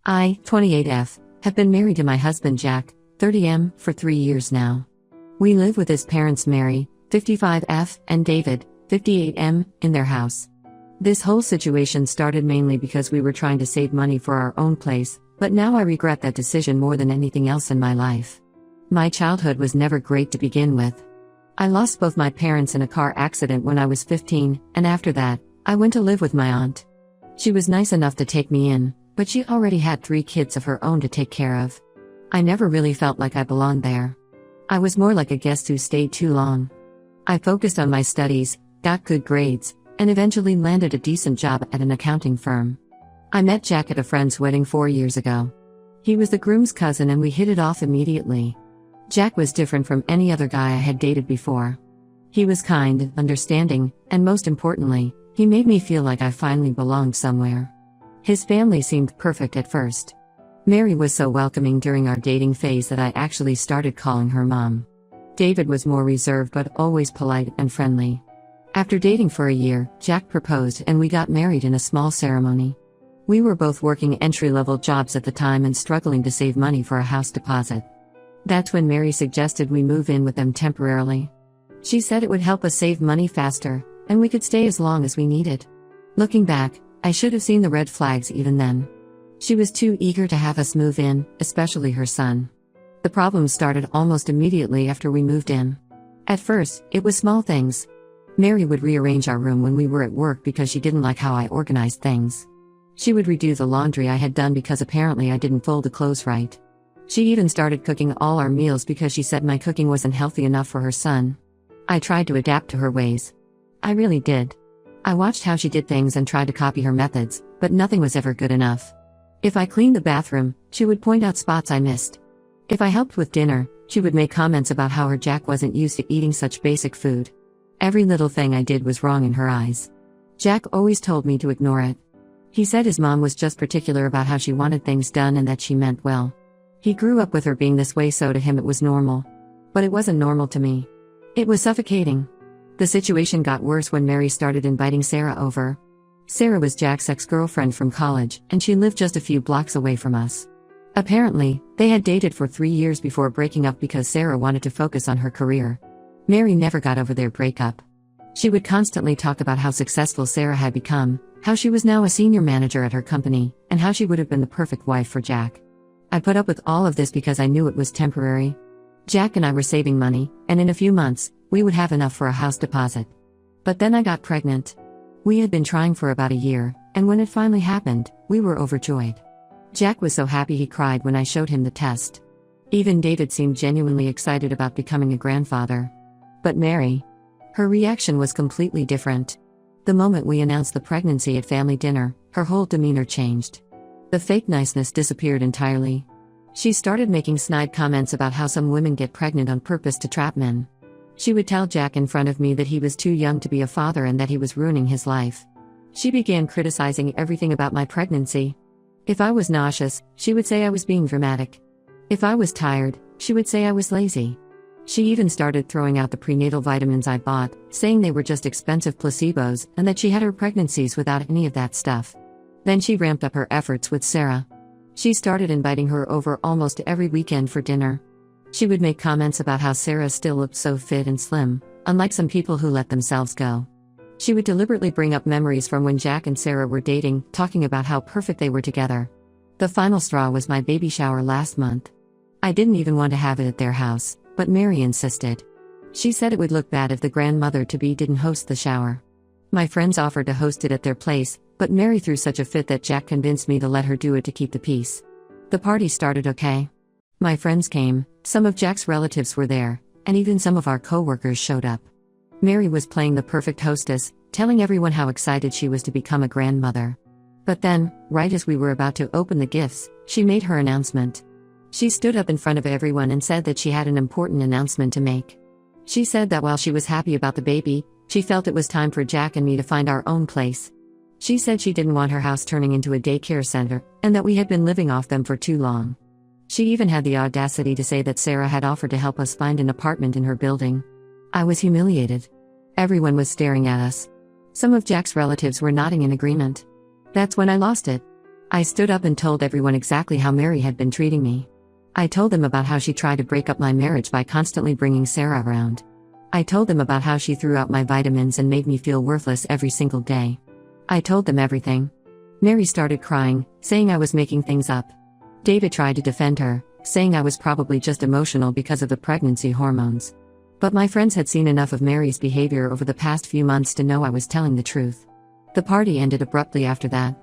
I, 28F, have been married to my husband Jack, 30M, for 3 years now. We live with his parents Mary, 55F, and David, 58M, in their house. This whole situation started mainly because we were trying to save money for our own place, but now I regret that decision more than anything else in my life. My childhood was never great to begin with. I lost both my parents in a car accident when I was 15, and after that, I went to live with my aunt. She was nice enough to take me in, but she already had 3 kids of her own to take care of. I never really felt like I belonged there. I was more like a guest who stayed too long. I focused on my studies, got good grades, and eventually landed a decent job at an accounting firm. I met Jack at a friend's wedding 4 years ago. He was the groom's cousin and we hit it off immediately. Jack was different from any other guy I had dated before. He was kind, understanding, and most importantly, he made me feel like I finally belonged somewhere. His family seemed perfect at first. Mary was so welcoming during our dating phase that I actually started calling her mom. David was more reserved but always polite and friendly. After dating for a year, Jack proposed and we got married in a small ceremony. We were both working entry-level jobs at the time and struggling to save money for a house deposit. That's when Mary suggested we move in with them temporarily. She said it would help us save money faster, and we could stay as long as we needed. Looking back, I should have seen the red flags even then. She was too eager to have us move in, especially her son. The problems started almost immediately after we moved in. At first, it was small things. Mary would rearrange our room when we were at work because she didn't like how I organized things. She would redo the laundry I had done because apparently I didn't fold the clothes right. She even started cooking all our meals because she said my cooking wasn't healthy enough for her son. I tried to adapt to her ways. I really did. I watched how she did things and tried to copy her methods, but nothing was ever good enough. If I cleaned the bathroom, she would point out spots I missed. If I helped with dinner, she would make comments about how her Jack wasn't used to eating such basic food. Every little thing I did was wrong in her eyes. Jack always told me to ignore it. He said his mom was just particular about how she wanted things done and that she meant well. He grew up with her being this way, so to him it was normal. But it wasn't normal to me. It was suffocating. The situation got worse when Mary started inviting Sarah over. Sarah was Jack's ex-girlfriend from college, and she lived just a few blocks away from us. Apparently, they had dated for 3 years before breaking up because Sarah wanted to focus on her career. Mary never got over their breakup. She would constantly talk about how successful Sarah had become, how she was now a senior manager at her company, and how she would have been the perfect wife for Jack. I put up with all of this because I knew it was temporary. Jack and I were saving money, and in a few months, we would have enough for a house deposit. But then I got pregnant. We had been trying for about a year, and when it finally happened, we were overjoyed. Jack was so happy he cried when I showed him the test. Even David seemed genuinely excited about becoming a grandfather. But Mary, her reaction was completely different. The moment we announced the pregnancy at family dinner, her whole demeanor changed. The fake niceness disappeared entirely. She started making snide comments about how some women get pregnant on purpose to trap men. She would tell Jack in front of me that he was too young to be a father and that he was ruining his life. She began criticizing everything about my pregnancy. If I was nauseous, she would say I was being dramatic. If I was tired, she would say I was lazy. She even started throwing out the prenatal vitamins I bought, saying they were just expensive placebos and that she had her pregnancies without any of that stuff. Then she ramped up her efforts with Sarah. She started inviting her over almost every weekend for dinner. She would make comments about how Sarah still looked so fit and slim, unlike some people who let themselves go. She would deliberately bring up memories from when Jack and Sarah were dating, talking about how perfect they were together. The final straw was my baby shower last month. I didn't even want to have it at their house, but Mary insisted. She said it would look bad if the grandmother-to-be didn't host the shower. My friends offered to host it at their place, but Mary threw such a fit that Jack convinced me to let her do it to keep the peace. The party started okay. My friends came, some of Jack's relatives were there, and even some of our co-workers showed up. Mary was playing the perfect hostess, telling everyone how excited she was to become a grandmother. But then, right as we were about to open the gifts, she made her announcement. She stood up in front of everyone and said that she had an important announcement to make. She said that while she was happy about the baby, she felt it was time for Jack and me to find our own place. She said she didn't want her house turning into a daycare center, and that we had been living off them for too long. She even had the audacity to say that Sarah had offered to help us find an apartment in her building. I was humiliated. Everyone was staring at us. Some of Jack's relatives were nodding in agreement. That's when I lost it. I stood up and told everyone exactly how Mary had been treating me. I told them about how she tried to break up my marriage by constantly bringing Sarah around. I told them about how she threw out my vitamins and made me feel worthless every single day. I told them everything. Mary started crying, saying I was making things up. David tried to defend her, saying I was probably just emotional because of the pregnancy hormones. But my friends had seen enough of Mary's behavior over the past few months to know I was telling the truth. The party ended abruptly after that.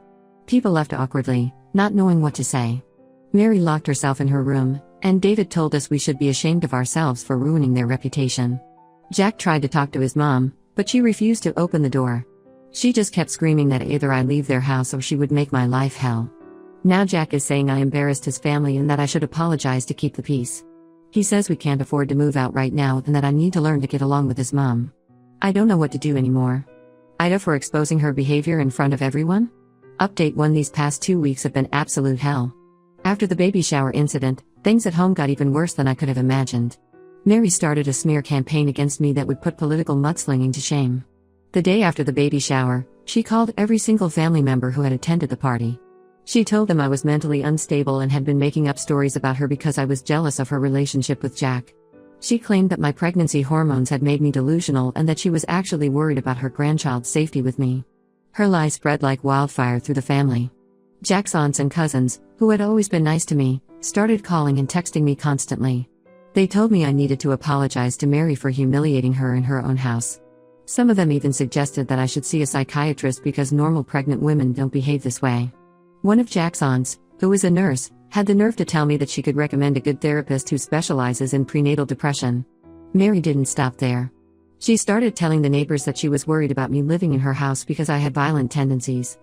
People left awkwardly, not knowing what to say. Mary locked herself in her room, and David told us we should be ashamed of ourselves for ruining their reputation. Jack tried to talk to his mom, but she refused to open the door. She just kept screaming that either I leave their house or she would make my life hell. Now Jack is saying I embarrassed his family and that I should apologize to keep the peace. He says we can't afford to move out right now and that I need to learn to get along with his mom. I don't know what to do anymore. Ida for exposing her behavior in front of everyone? Update 1. These past 2 weeks have been absolute hell. After the baby shower incident, things at home got even worse than I could have imagined. Mary started a smear campaign against me that would put political mudslinging to shame. The day after the baby shower, she called every single family member who had attended the party. She told them I was mentally unstable and had been making up stories about her because I was jealous of her relationship with Jack. She claimed that my pregnancy hormones had made me delusional and that she was actually worried about her grandchild's safety with me. Her lies spread like wildfire through the family. Jack's aunts and cousins, who had always been nice to me, started calling and texting me constantly. They told me I needed to apologize to Mary for humiliating her in her own house. Some of them even suggested that I should see a psychiatrist because normal pregnant women don't behave this way. One of Jack's aunts, who is a nurse, had the nerve to tell me that she could recommend a good therapist who specializes in prenatal depression. Mary didn't stop there. She started telling the neighbors that she was worried about me living in her house because I had violent tendencies.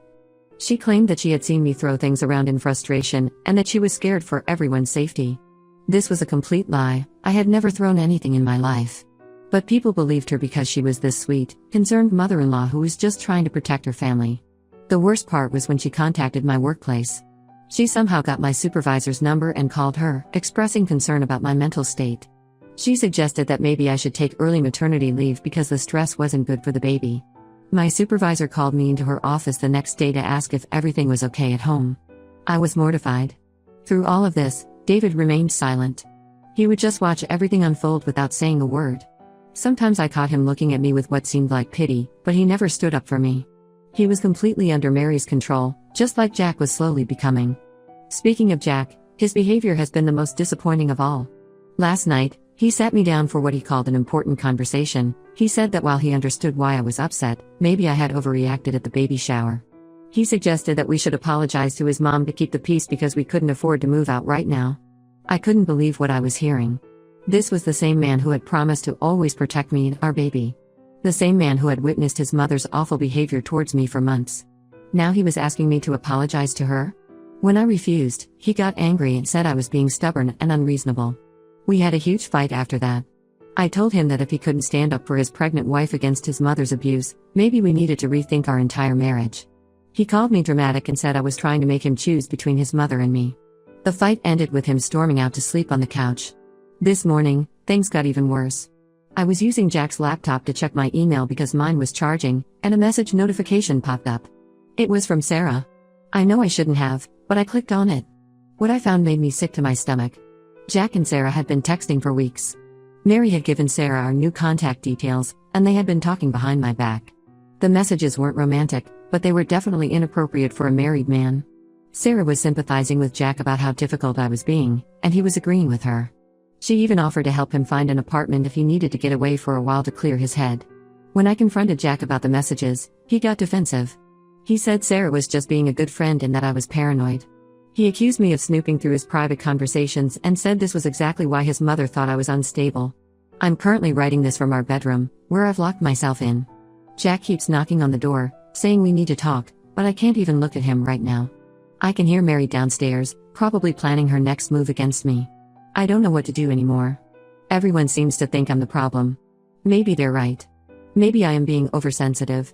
She claimed that she had seen me throw things around in frustration and that she was scared for everyone's safety. This was a complete lie. I had never thrown anything in my life. But people believed her because she was this sweet, concerned mother-in-law who was just trying to protect her family. The worst part was when she contacted my workplace. She somehow got my supervisor's number and called her, expressing concern about my mental state. She suggested that maybe I should take early maternity leave because the stress wasn't good for the baby. My supervisor called me into her office the next day to ask if everything was okay at home. I was mortified. Through all of this, David remained silent. He would just watch everything unfold without saying a word. Sometimes I caught him looking at me with what seemed like pity, but he never stood up for me. He was completely under Mary's control, just like Jack was slowly becoming. Speaking of Jack, his behavior has been the most disappointing of all. Last night, he sat me down for what he called an important conversation. He said that while he understood why I was upset, maybe I had overreacted at the baby shower. He suggested that we should apologize to his mom to keep the peace because we couldn't afford to move out right now. I couldn't believe what I was hearing. This was the same man who had promised to always protect me and our baby. The same man who had witnessed his mother's awful behavior towards me for months. Now he was asking me to apologize to her? When I refused, he got angry and said I was being stubborn and unreasonable. We had a huge fight after that. I told him that if he couldn't stand up for his pregnant wife against his mother's abuse, maybe we needed to rethink our entire marriage. He called me dramatic and said I was trying to make him choose between his mother and me. The fight ended with him storming out to sleep on the couch. This morning, things got even worse. I was using Jack's laptop to check my email because mine was charging, and a message notification popped up. It was from Sarah. I know I shouldn't have, but I clicked on it. What I found made me sick to my stomach. Jack and Sarah had been texting for weeks. Mary had given Sarah our new contact details, and they had been talking behind my back. The messages weren't romantic, but they were definitely inappropriate for a married man. Sarah was sympathizing with Jack about how difficult I was being, and he was agreeing with her. She even offered to help him find an apartment if he needed to get away for a while to clear his head. When I confronted Jack about the messages, he got defensive. He said Sarah was just being a good friend and that I was paranoid. He accused me of snooping through his private conversations and said this was exactly why his mother thought I was unstable. I'm currently writing this from our bedroom, where I've locked myself in. Jack keeps knocking on the door, saying we need to talk, but I can't even look at him right now. I can hear Mary downstairs, probably planning her next move against me. I don't know what to do anymore. Everyone seems to think I'm the problem. Maybe they're right. Maybe I am being oversensitive.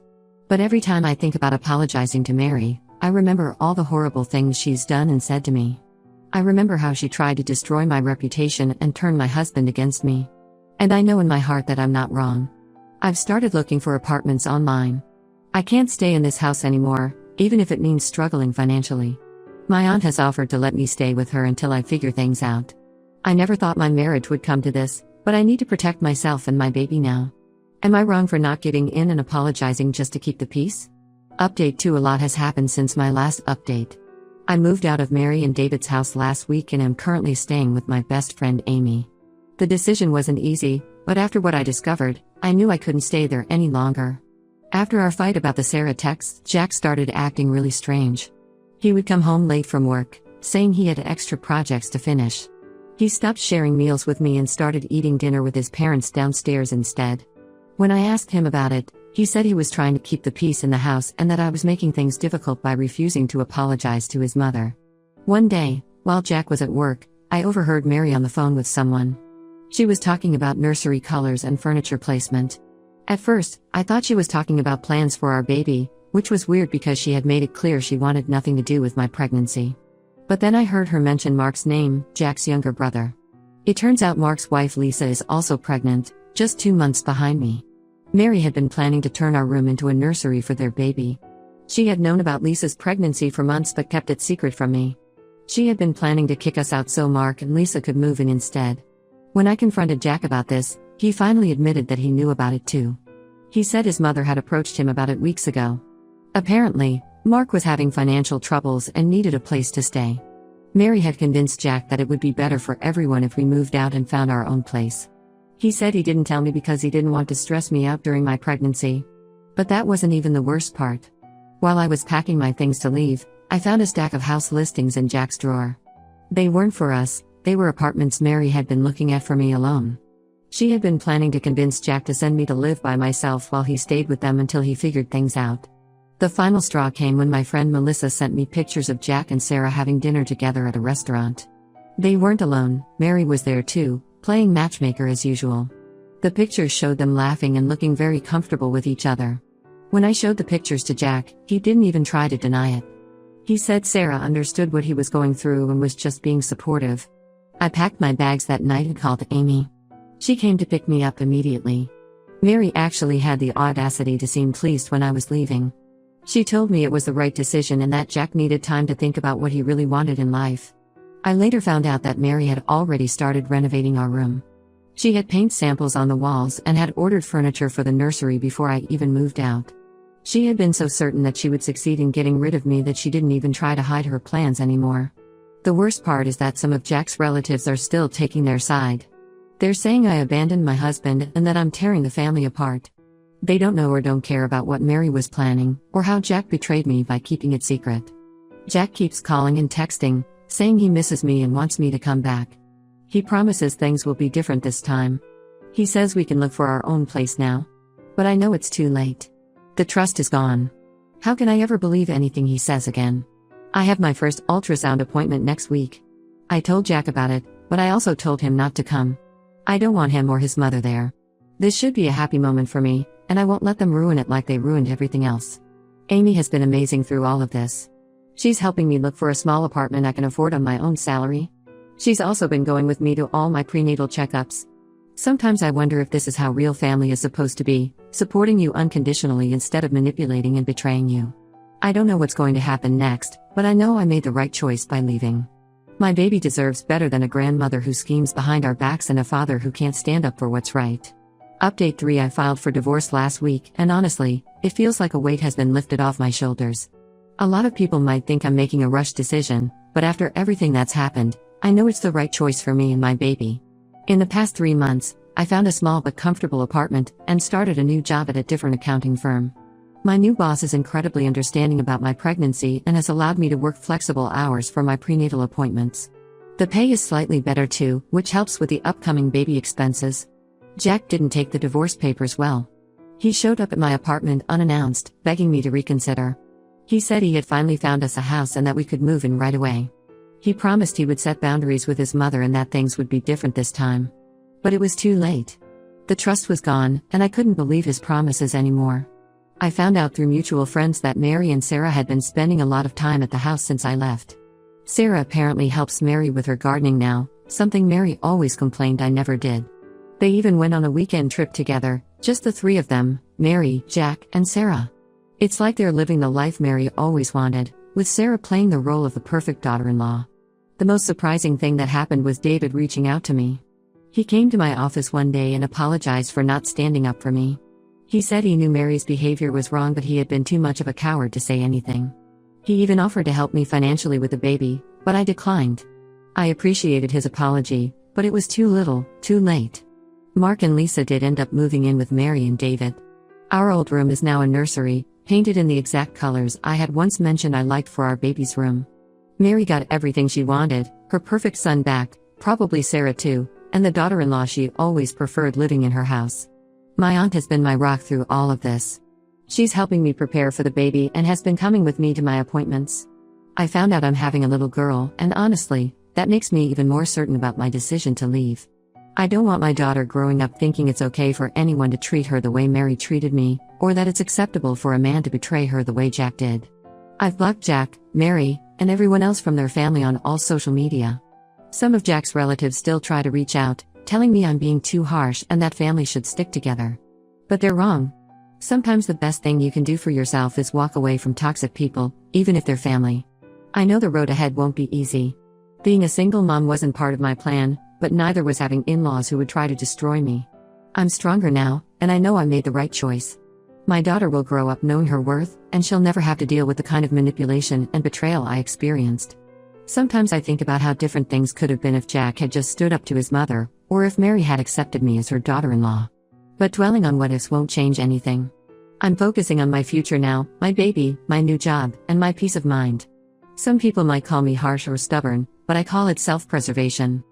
But every time I think about apologizing to Mary, I remember all the horrible things she's done and said to me. I remember how she tried to destroy my reputation and turn my husband against me. And I know in my heart that I'm not wrong. I've started looking for apartments online. I can't stay in this house anymore, even if it means struggling financially. My aunt has offered to let me stay with her until I figure things out. I never thought my marriage would come to this, but I need to protect myself and my baby now. Am I wrong for not giving in and apologizing just to keep the peace? Update 2. A lot has happened since my last update. I moved out of Mary and David's house last week and am currently staying with my best friend Amy. The decision wasn't easy, but after what I discovered, I knew I couldn't stay there any longer. After our fight about the Sarah texts, Jack started acting really strange. He would come home late from work, saying he had extra projects to finish. He stopped sharing meals with me and started eating dinner with his parents downstairs instead. When I asked him about it, he said he was trying to keep the peace in the house and that I was making things difficult by refusing to apologize to his mother. One day, while Jack was at work, I overheard Mary on the phone with someone. She was talking about nursery colors and furniture placement. At first, I thought she was talking about plans for our baby, which was weird because she had made it clear she wanted nothing to do with my pregnancy. But then I heard her mention Mark's name, Jack's younger brother. It turns out Mark's wife Lisa is also pregnant, just 2 months behind me. Mary had been planning to turn our room into a nursery for their baby. She had known about Lisa's pregnancy for months but kept it secret from me. She had been planning to kick us out so Mark and Lisa could move in instead. When I confronted Jack about this, he finally admitted that he knew about it too. He said his mother had approached him about it weeks ago. Apparently, Mark was having financial troubles and needed a place to stay. Mary had convinced Jack that it would be better for everyone if we moved out and found our own place. He said he didn't tell me because he didn't want to stress me out during my pregnancy. But that wasn't even the worst part. While I was packing my things to leave, I found a stack of house listings in Jack's drawer. They weren't for us, they were apartments Mary had been looking at for me alone. She had been planning to convince Jack to send me to live by myself while he stayed with them until he figured things out. The final straw came when my friend Melissa sent me pictures of Jack and Sarah having dinner together at a restaurant. They weren't alone, Mary was there too, playing matchmaker as usual. The pictures showed them laughing and looking very comfortable with each other. When I showed the pictures to Jack, he didn't even try to deny it. He said Sarah understood what he was going through and was just being supportive. I packed my bags that night and called Amy. She came to pick me up immediately. Mary actually had the audacity to seem pleased when I was leaving. She told me it was the right decision and that Jack needed time to think about what he really wanted in life. I later found out that Mary had already started renovating our room. She had paint samples on the walls and had ordered furniture for the nursery before I even moved out. She had been so certain that she would succeed in getting rid of me that she didn't even try to hide her plans anymore. The worst part is that some of Jack's relatives are still taking their side. They're saying I abandoned my husband and that I'm tearing the family apart. They don't know or don't care about what Mary was planning, or how Jack betrayed me by keeping it secret. Jack keeps calling and texting, saying he misses me and wants me to come back. He promises things will be different this time. He says we can look for our own place now. But I know it's too late. The trust is gone. How can I ever believe anything he says again? I have my first ultrasound appointment next week. I told Jack about it, but I also told him not to come. I don't want him or his mother there. This should be a happy moment for me, and I won't let them ruin it like they ruined everything else. Amy has been amazing through all of this. She's helping me look for a small apartment I can afford on my own salary. She's also been going with me to all my prenatal checkups. Sometimes I wonder if this is how real family is supposed to be, supporting you unconditionally instead of manipulating and betraying you. I don't know what's going to happen next, but I know I made the right choice by leaving. My baby deserves better than a grandmother who schemes behind our backs and a father who can't stand up for what's right. Update 3. I filed for divorce last week, and honestly, it feels like a weight has been lifted off my shoulders. A lot of people might think I'm making a rushed decision, but after everything that's happened, I know it's the right choice for me and my baby. In the past 3 months, I found a small but comfortable apartment and started a new job at a different accounting firm. My new boss is incredibly understanding about my pregnancy and has allowed me to work flexible hours for my prenatal appointments. The pay is slightly better too, which helps with the upcoming baby expenses. Jack didn't take the divorce papers well. He showed up at my apartment unannounced, begging me to reconsider. He said he had finally found us a house and that we could move in right away. He promised he would set boundaries with his mother and that things would be different this time. But it was too late. The trust was gone, and I couldn't believe his promises anymore. I found out through mutual friends that Mary and Sarah had been spending a lot of time at the house since I left. Sarah apparently helps Mary with her gardening now, something Mary always complained I never did. They even went on a weekend trip together, just the 3 of them, Mary, Jack, and Sarah. It's like they're living the life Mary always wanted, with Sarah playing the role of the perfect daughter-in-law. The most surprising thing that happened was David reaching out to me. He came to my office one day and apologized for not standing up for me. He said he knew Mary's behavior was wrong, but he had been too much of a coward to say anything. He even offered to help me financially with the baby, but I declined. I appreciated his apology, but it was too little, too late. Mark and Lisa did end up moving in with Mary and David. Our old room is now a nursery, painted in the exact colors I had once mentioned I liked for our baby's room. Mary got everything she wanted, her perfect son back, probably Sarah too, and the daughter-in-law she always preferred living in her house. My aunt has been my rock through all of this. She's helping me prepare for the baby and has been coming with me to my appointments. I found out I'm having a little girl, and honestly, that makes me even more certain about my decision to leave. I don't want my daughter growing up thinking it's okay for anyone to treat her the way Mary treated me, or that it's acceptable for a man to betray her the way Jack did. I've blocked Jack, Mary, and everyone else from their family on all social media. Some of Jack's relatives still try to reach out, telling me I'm being too harsh and that families should stick together. But they're wrong. Sometimes the best thing you can do for yourself is walk away from toxic people, even if they're family. I know the road ahead won't be easy. Being a single mom wasn't part of my plan, but neither was having in-laws who would try to destroy me. I'm stronger now, and I know I made the right choice. My daughter will grow up knowing her worth, and she'll never have to deal with the kind of manipulation and betrayal I experienced. Sometimes I think about how different things could have been if Jack had just stood up to his mother, or if Mary had accepted me as her daughter-in-law. But dwelling on what-ifs won't change anything. I'm focusing on my future now, my baby, my new job, and my peace of mind. Some people might call me harsh or stubborn, but I call it self-preservation.